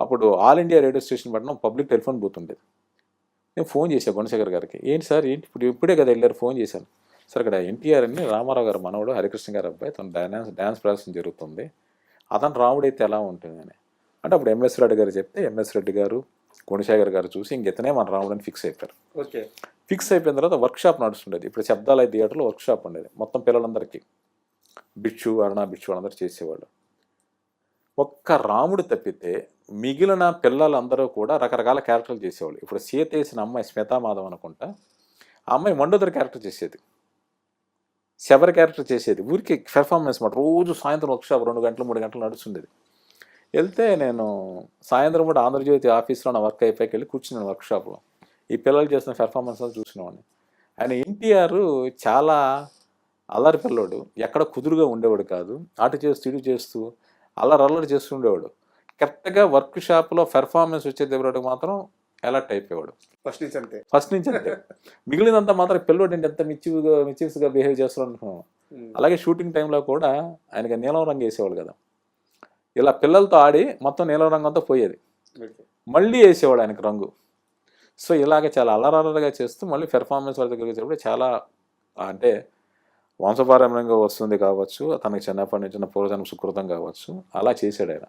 అప్పుడు all India radio station పట్టిన public telephone booth ఉండేది. నేను ఫోన్ చేశాను గుణశేఖర్ గారికి. ఏంటి సార్ ఏంటి ఇప్పుడే కదా వెళ్ళారు, ఫోన్ చేశాను. సార్ ఇక్కడ ఎన్టీఆర్ అని రామారావు గారు మనవడు హరికృష్ణ గారు అబ్బాయి, తను డ్యాన్స్ ప్రదర్శన జరుగుతుంది, అతను రాముడైతే ఎలా ఉంటుందని. అంటే అప్పుడు ఎంఎస్ రెడ్డి గారు చెప్తే ఎంఎస్ రెడ్డి గారు గుణశేఖర్ గారు చూసి ఇంకెతనే మన రాముడని ఫిక్స్ అయిపోయారు. ఓకే. ఫిక్స్ అయిపోయిన తర్వాత వర్క్షాప్ నడుస్తుండేది. ఇప్పుడు శబ్దాలయ థియేటర్లో వర్క్షాప్ ఉండేది. మొత్తం పిల్లలందరికీ బిచ్చు అరుణ బిచ్చు వాళ్ళందరూ చేసేవాళ్ళు. ఒక్క రాముడు తప్పితే మిగిలిన పిల్లలందరూ కూడా రకరకాల క్యారెక్టర్లు చేసేవాళ్ళు. ఇప్పుడు సీత వేసిన అమ్మాయి స్మితామాధవ్ అనుకుంటా, ఆ అమ్మాయి మండోదరి క్యారెక్టర్ చేసేది, శబరి క్యారెక్టర్ చేసేది. ఊరికి పెర్ఫార్మెన్స్ మాట. రోజు సాయంత్రం వర్క్షాప్ 2 గంటలు 3 గంటలు నడుస్తుండేది. వెళ్తే నేను సాయంత్రం కూడా ఆంధ్రజ్యోతి ఆఫీస్లో నా వర్క్ అయిపోయి వెళ్ళి కూర్చున్నాను వర్క్షాప్లో. ఈ పిల్లలు చేసిన పెర్ఫార్మెన్స్ చూసినవాడిని. ఆయన ఎన్టీఆర్ చాలా అల్లరి పిల్లోడు, ఎక్కడ కుదురుగా ఉండేవాడు కాదు, అటు చేస్తూ ఇటు చేస్తూ అల్లరి చేస్తూ ఉండేవాడు. కరెక్ట్గా వర్క్ షాప్లో పెర్ఫార్మెన్స్ వచ్చేటప్పుడు మాత్రం అలర్ట్ అయిపోయేవాడు. ఫస్ట్ నుంచి అంతే. మిగిలినంతా మాత్రం పిల్లోడు ఏంటి ఎంత మిచ్చివ్స్గా బిహేవ్ చేస్తాడు అనుకున్నాను. అలాగే షూటింగ్ టైంలో కూడా ఆయనకి నీలం రంగు వేసేవాడు కదా, ఇలా పిల్లలతో ఆడి మొత్తం నీలం రంగు అంతా పోయేది, మళ్ళీ వేసేవాడు ఆయనకు రంగు. సో ఇలాగే చాలా అల్లరగా చేస్తూ మళ్ళీ పెర్ఫార్మెన్స్ వాళ్ళ దగ్గరికి వచ్చేటప్పుడు చాలా అంటే వంశపారంభంగా వస్తుంది కావచ్చు, తనకి చిన్నప్పటి నుంచి పూర్వజన్మ సుకృతం కావచ్చు, అలా చేశాడు ఆయన.